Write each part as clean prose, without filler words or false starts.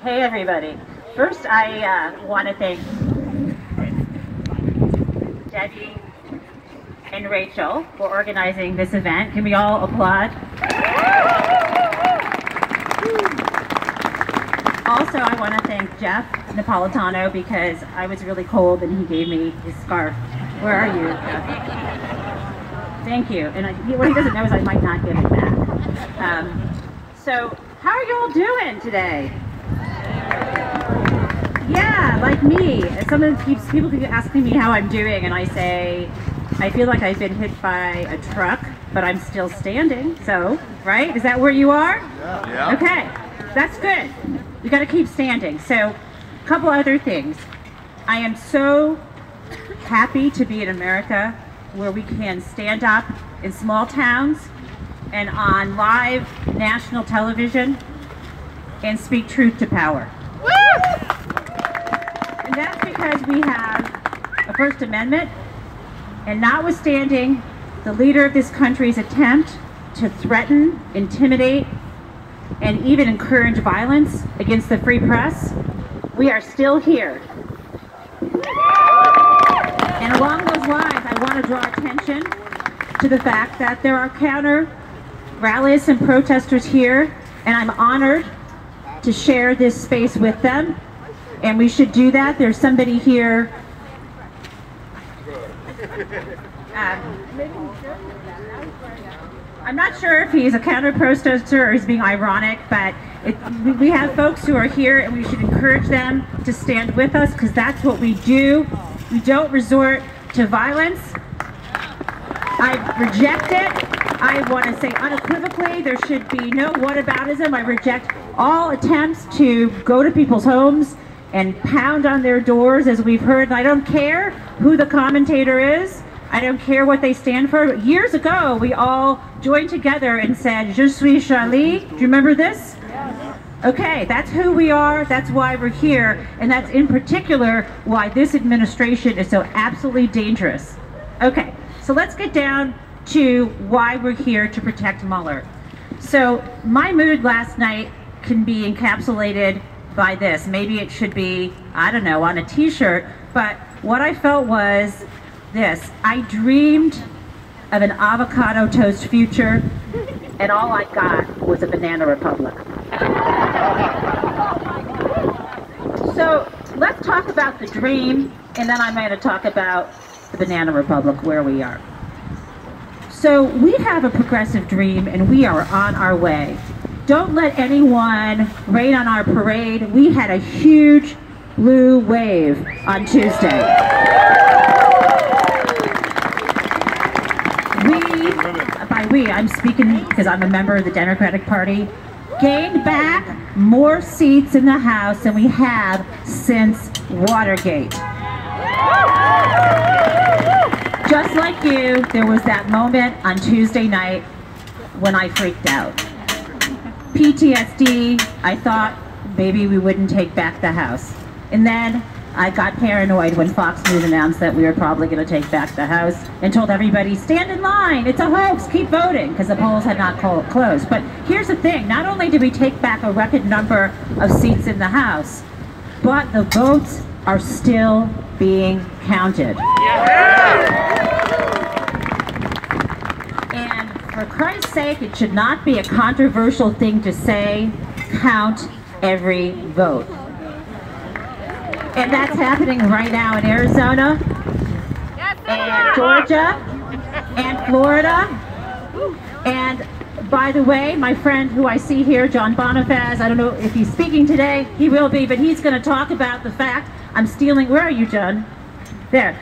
Hey everybody. First I want to thank Debbie and Rachel for organizing this event. Can we all applaud? Also, I want to thank Jeff Napolitano because I was really cold and he gave me his scarf. Where are you, Jeff? Thank you. And what he doesn't know is I might not give it back. So, how are you all doing today? Yeah, like me. Sometimes people keep asking me how I'm doing, and I say, I feel like I've been hit by a truck, but I'm still standing. So, right? Is that where you are? Yeah. Okay, that's good. You got to keep standing. So, a couple other things. I am so happy to be in America where we can stand up in small towns and on live national television and speak truth to power. And that's because we have a First Amendment, and notwithstanding the leader of this country's attempt to threaten, intimidate, and even encourage violence against the free press, we are still here. And along those lines, I want to draw attention to the fact that there are counter rallies and protesters here, and I'm honored to share this space with them, and we should do that. There's somebody here. I'm not sure if he's a counter protester or he's being ironic, but we have folks who are here, and we should encourage them to stand with us because that's what we do. We don't resort to violence. I reject it. I want to say unequivocally there should be no whataboutism. I reject all attempts to go to people's homes and pound on their doors, as we've heard. And I don't care who the commentator is. I don't care what they stand for. Years ago, we all joined together and said, "Je suis Charlie." Do you remember this? Okay, that's who we are, that's why we're here, and that's in particular why this administration is so absolutely dangerous. Okay, so let's get down to why we're here to protect Mueller. So my mood last night can be encapsulated by this. Maybe it should be, I don't know, on a t-shirt, but what I felt was this. I dreamed of an avocado toast future, and all I got was a banana republic. So let's talk about the dream, and then I'm going to talk about the banana republic, where we are. So we have a progressive dream, and we are on our way. Don't let anyone rain on our parade. We had a huge blue wave on Tuesday. By we, I'm speaking because I'm a member of the Democratic Party, gained back more seats in the House than we have since Watergate. Just like you, there was that moment on Tuesday night when I freaked out. PTSD, I thought maybe we wouldn't take back the House. And then I got paranoid when Fox News announced that we were probably going to take back the House and told everybody, stand in line, it's a hoax, keep voting, because the polls had not closed. But here's the thing, not only did we take back a record number of seats in the House, but the votes are still being counted. And for Christ's sake, it should not be a controversial thing to say, count every vote. And that's happening right now in Arizona, and Georgia, and Florida. And by the way, my friend who I see here, John Bonifaz, I don't know if he's speaking today, he will be, but he's going to talk about the fact I'm stealing, where are you, John? There.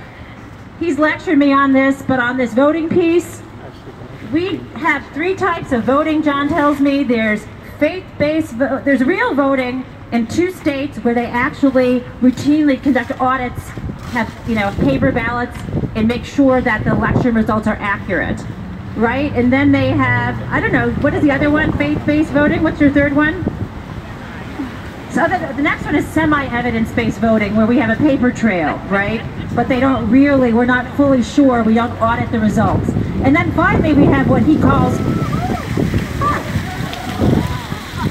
He's lectured me on this, but on this voting piece, we have 3 types of voting, John tells me. There's faith-based, there's real voting in 2 states where they actually routinely conduct audits, have, paper ballots, and make sure that the election results are accurate, right? And then they have, I don't know, what is the other one? Faith-based voting? What's your third one? So the next one is semi-evidence-based voting, where we have a paper trail, right? But they don't really, we're not fully sure, we don't audit the results. And then finally we have what he calls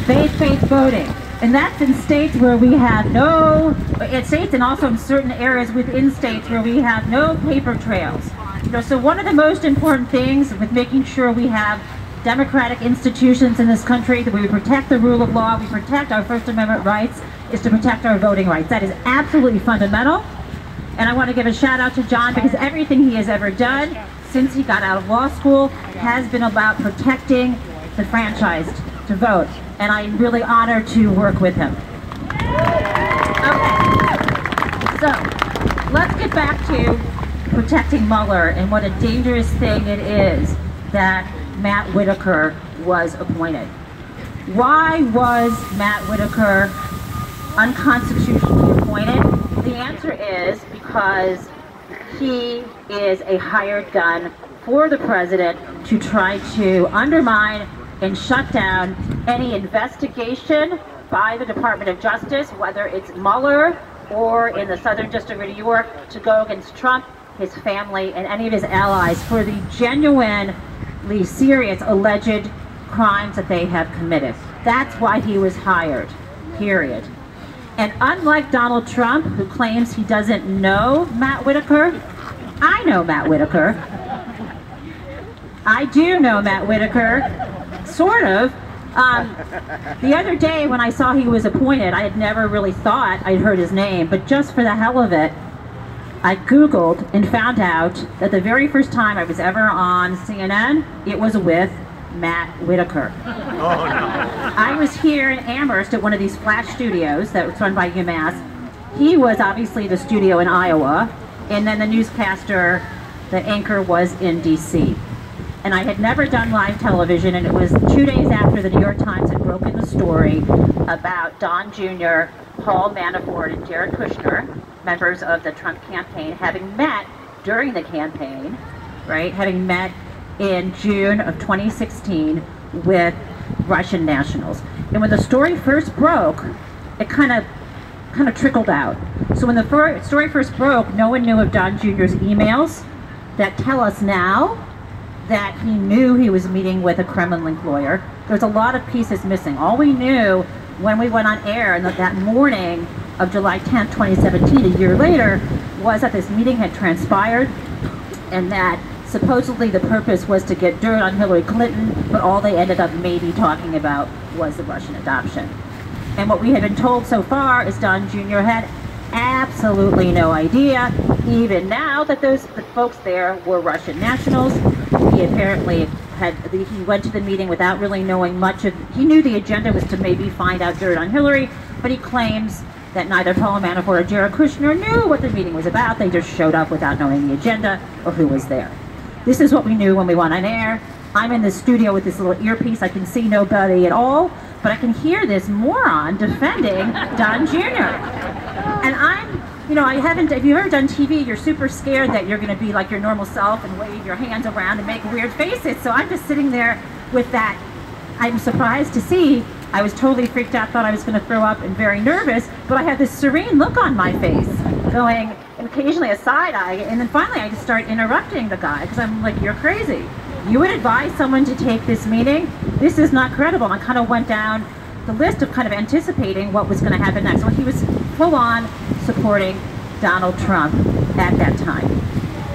faith-based voting. And that's in states where we have no, in states and also in certain areas within states where we have no paper trails. You know, so one of the most important things with making sure we have democratic institutions in this country, that we protect the rule of law, we protect our First Amendment rights, is to protect our voting rights. That is absolutely fundamental. And I want to give a shout out to John, because everything he has ever done since he got out of law school has been about protecting the franchised to vote. And I'm really honored to work with him. Okay. So, let's get back to protecting Mueller and what a dangerous thing it is that Matt Whittaker was appointed. Why was Matt Whittaker unconstitutionally appointed? The answer is because he is a hired gun for the president to try to undermine and shut down any investigation by the Department of Justice, whether it's Mueller or in the Southern District of New York, to go against Trump, his family, and any of his allies for the genuinely serious alleged crimes that they have committed. That's why he was hired, period. And unlike Donald Trump, who claims he doesn't know Matt Whittaker, I know Matt Whittaker. I do know Matt Whittaker. Sort of. The other day when I saw he was appointed, I had never really thought I'd heard his name, but just for the hell of it, I Googled and found out that the very first time I was ever on CNN, it was with Matt Whittaker. Oh, no. I was here in Amherst at one of these flash studios that was run by UMass. He was obviously the studio in Iowa, and then the newscaster, the anchor, was in DC. And I had never done live television, and it was 2 days after the New York Times had broken the story about Don Jr., Paul Manafort, and Jared Kushner, members of the Trump campaign, having met during the campaign, right, having met in June of 2016 with Russian nationals. And when the story first broke, it kind of trickled out. So when the story first broke, no one knew of Don Jr.'s emails that tell us now that he knew he was meeting with a Kremlin-linked lawyer. There's a lot of pieces missing. All we knew when we went on air and that morning of July 10th, 2017, a year later, was that this meeting had transpired and that supposedly the purpose was to get dirt on Hillary Clinton, but all they ended up maybe talking about was the Russian adoption. And what we had been told so far is Don Jr. had absolutely no idea, even now, that the folks there were Russian nationals. He apparently he went to the meeting without really knowing much of, he knew the agenda was to maybe find out dirt on Hillary, but he claims that neither Paul Manafort or Jared Kushner knew what the meeting was about. They just showed up without knowing the agenda or who was there. This is what we knew when we went on air. I'm in the studio with this little earpiece. I can see nobody at all, but I can hear this moron defending Don Jr. And you know, if you've ever done TV, you're super scared that you're going to be like your normal self and wave your hands around and make weird faces. So I'm just sitting there with that. I'm surprised to see. I was totally freaked out, thought I was going to throw up and very nervous, but I had this serene look on my face, going, and occasionally a side eye, and then finally I just start interrupting the guy, because I'm like, you're crazy. You would advise someone to take this meeting? This is not credible. And I kind of went down the list of kind of anticipating what was going to happen next. Well, he was full on supporting Donald Trump at that time.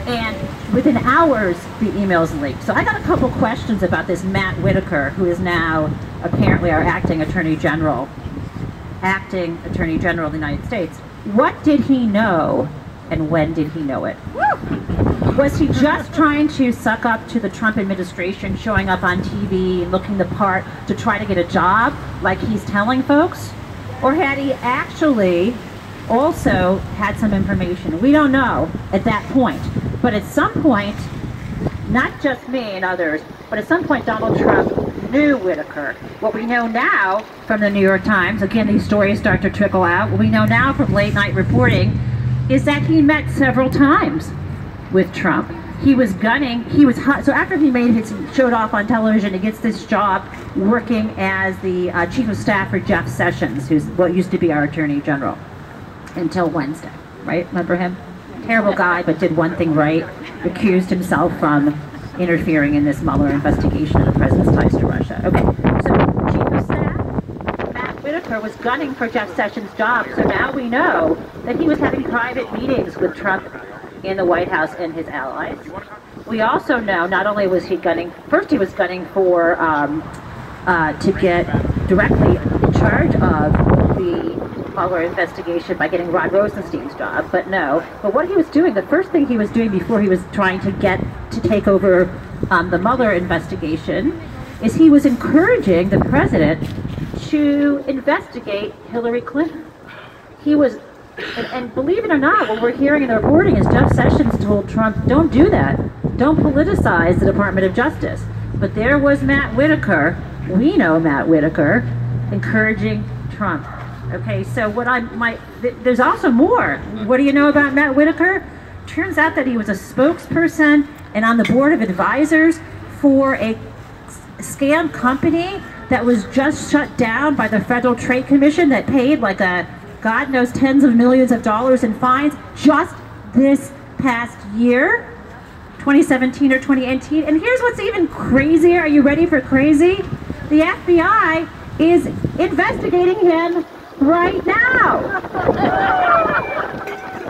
And within hours, the emails leaked. So I got a couple questions about this Matt Whittaker, who is now apparently our acting Attorney General of the United States. What did he know, and when did he know it? Was he just trying to suck up to the Trump administration, showing up on TV, looking the part to try to get a job, like he's telling folks? Or had he actually also had some information? We don't know at that point. But at some point, not just me and others, but at some point Donald Trump knew Whittaker. What we know now from the New York Times, again, these stories start to trickle out, what we know now from late night reporting is that he met several times with Trump. He was gunning, so after he showed off on television, he gets this job working as the chief of staff for Jeff Sessions, who's what used to be our Attorney General, until Wednesday, right? Remember him? Terrible guy, but did one thing right, accused himself from interfering in this Mueller investigation of the president's ties to Russia. Okay, so chief of staff, Matt Whittaker, Whittaker was gunning for Jeff Sessions' job, so now we know that he was having private meetings with Trump in the White House and his allies. We also know not only was he gunning, first he was gunning for to get directly in charge of the Mueller investigation by getting Rod Rosenstein's job, but what he was doing, the first thing he was doing before he was trying to get to take over the Mueller investigation, is he was encouraging the president to investigate Hillary Clinton. He was, and believe it or not, what we're hearing in the reporting is Jeff Sessions told Trump, don't do that. Don't politicize the Department of Justice. But there was Matt Whittaker, we know Matt Whittaker, encouraging Trump. Okay, so there's also more. What do you know about Matt Whittaker? Turns out that he was a spokesperson and on the board of advisors for a scam company that was just shut down by the Federal Trade Commission that paid like God knows tens of millions of dollars in fines just this past year, 2017 or 2018. And here's what's even crazier. Are you ready for crazy? The FBI is investigating him right now.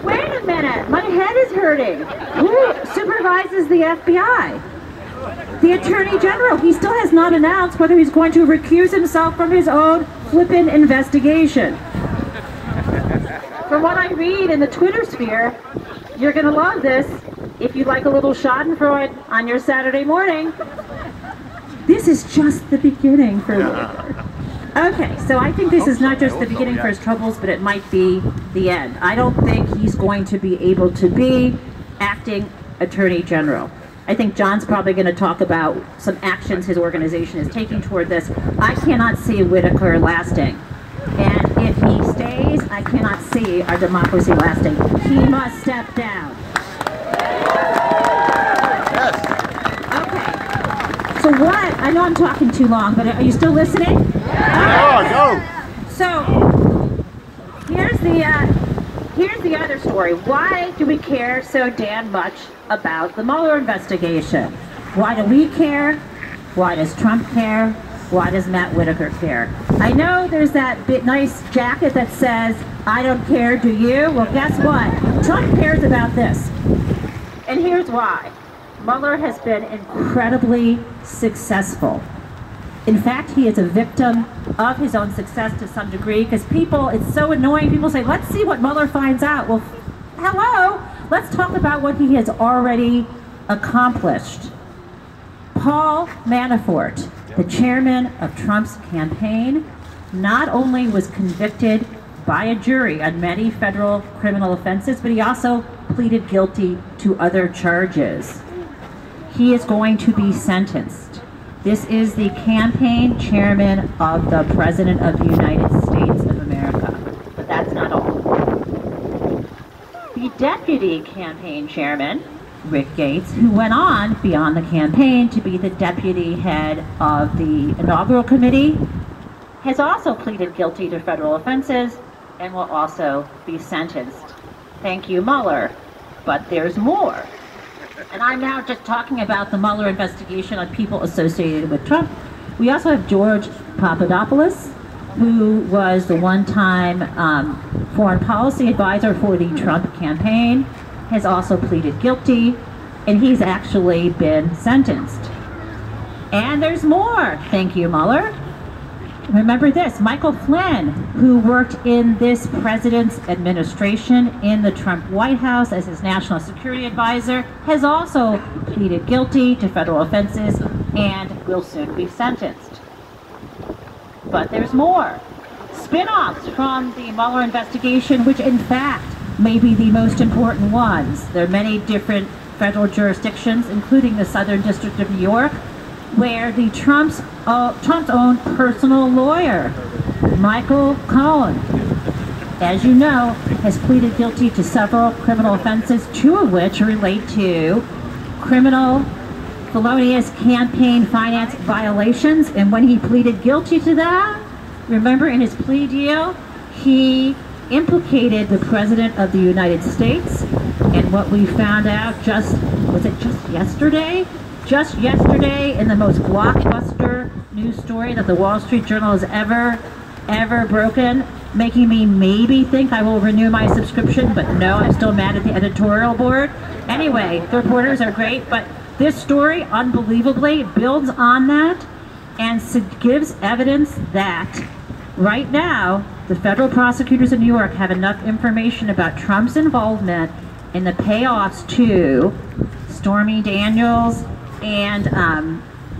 Wait a minute, my head is hurting. Who supervises the FBI? The Attorney General. He still has not announced whether he's going to recuse himself from his own flippin' investigation. From what I read in the Twitter sphere, you're going to love this if you like a little schadenfreude on your Saturday morning. This is just the beginning for Whittaker. Okay, so I think this is not just the beginning for his troubles, but it might be the end. I don't think he's going to be able to be acting Attorney General. I think John's probably going to talk about some actions his organization is taking toward this. I cannot see Whittaker lasting. And if he stays, I cannot see our democracy lasting. He must step down. Okay. So what? I know I'm talking too long, but are you still listening? No. So here's the other story. Why do we care so damn much about the Mueller investigation? Why do we care? Why does Trump care? Why does Matt Whittaker care? I know there's that nice jacket that says, I don't care, do you? Well, guess what? Trump cares about this. And here's why. Mueller has been incredibly successful. In fact, he is a victim of his own success to some degree, because it's so annoying. People say, let's see what Mueller finds out. Well, hello, let's talk about what he has already accomplished. Paul Manafort, the chairman of Trump's campaign, not only was convicted by a jury on many federal criminal offenses, but he also pleaded guilty to other charges. He is going to be sentenced. This is the campaign chairman of the President of the United States of America. But that's not all. The deputy campaign chairman, Rick Gates, who went on beyond the campaign to be the deputy head of the inaugural committee, has also pleaded guilty to federal offenses and will also be sentenced. Thank you, Mueller. But there's more. And I'm now just talking about the Mueller investigation on people associated with Trump. We also have George Papadopoulos, who was the one-time foreign policy advisor for the Trump campaign, has also pleaded guilty, and he's actually been sentenced. And there's more. Thank you, Mueller. Remember this, Michael Flynn, who worked in this president's administration in the Trump White House as his national security advisor, has also pleaded guilty to federal offenses and will soon be sentenced. But there's more. Spin-offs from the Mueller investigation, which in fact may be the most important ones. There are many different federal jurisdictions, including the Southern District of New York, where the Trump's own personal lawyer, Michael Cohen, as you know, has pleaded guilty to several criminal offenses, two of which relate to criminal felonious campaign finance violations. And when he pleaded guilty to that, remember in his plea deal, he implicated the President of the United States. And what we found out was it just yesterday? Just yesterday, in the most blockbuster news story that the Wall Street Journal has ever ever broken, making me maybe think I will renew my subscription, but no, I'm still mad at the editorial board. Anyway, the reporters are great, but this story, unbelievably, builds on that and gives evidence that right now, the federal prosecutors in New York have enough information about Trump's involvement in the payoffs to Stormy Daniels and,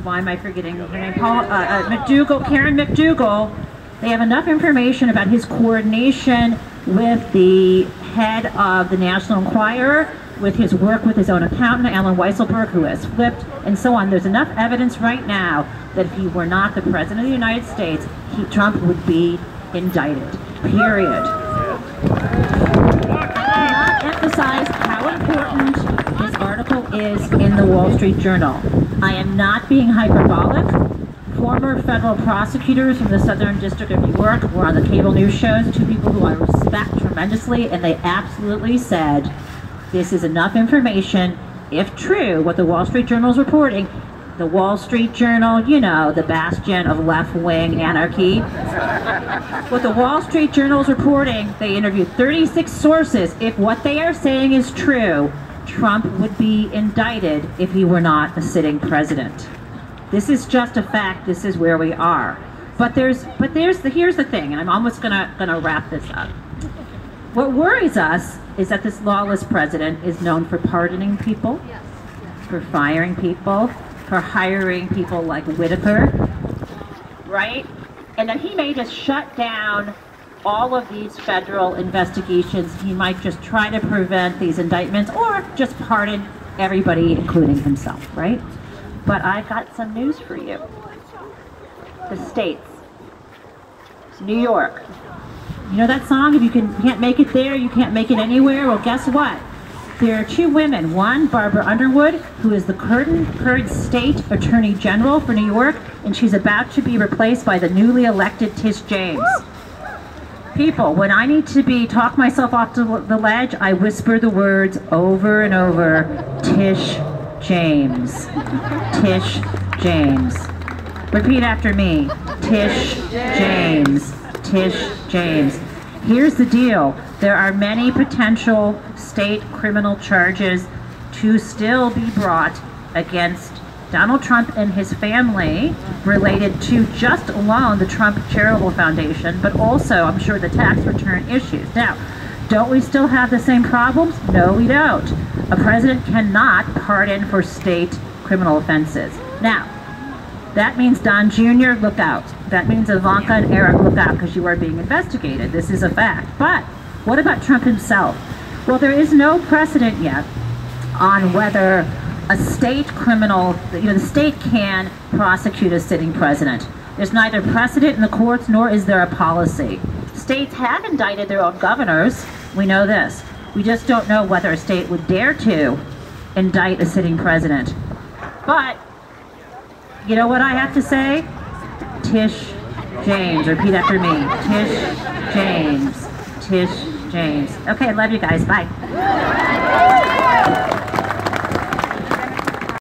why am I forgetting her name? Karen McDougal. They have enough information about his coordination with the head of the National Enquirer, with his work with his own accountant, Alan Weisselberg, who has flipped, and so on. There's enough evidence right now that if he were not the President of the United States, Trump would be indicted, period. I cannot emphasize how important this article is in the Wall Street Journal. I am not being hyperbolic. Former federal prosecutors from the Southern District of New York were on the cable news shows, two people who I respect tremendously, and they absolutely said, this is enough information, if true, what the Wall Street Journal is reporting. The Wall Street Journal, you know, the bastion of left-wing anarchy. What the Wall Street Journal is reporting, they interviewed 36 sources. If what they are saying is true, Trump would be indicted if he were not a sitting president. This is just a fact. This is where we are. But here's the thing, and I'm almost gonna wrap this up. What worries us is that this lawless president is known for pardoning people, for firing people, for hiring people like Whittaker, right? And that he may just shut down all of these federal investigations. He might just try to prevent these indictments or just pardon everybody, including himself, right? But I've got some news for you. The states. New York. You know that song, if you can't make it there, you can't make it anywhere? Well, guess what? There are two women. One, Barbara Underwood, who is the current state attorney general for New York, and she's about to be replaced by the newly elected Tish James. People, when I need to talk myself off to the ledge, I whisper the words over and over, Tish James. Tish James. Repeat after me. Tish James. Tish James. Here's the deal. There are many potential state criminal charges to still be brought against Donald Trump and his family related to just alone the Trump Charitable Foundation, but also, I'm sure, the tax return issues. Now, don't we still have the same problems? No, we don't. A president cannot pardon for state criminal offenses. Now, that means Don Jr., look out. That means Ivanka and Eric, look out, because you are being investigated. This is a fact. But what about Trump himself? Well, there is no precedent yet on whether a state criminal, the state can prosecute a sitting president. There's neither precedent in the courts, nor is there a policy. States have indicted their own governors. We know this. We just don't know whether a state would dare to indict a sitting president. But you know what I have to say? Tish James. Repeat after me. Tish James. Tish James. Okay, love you guys. Bye.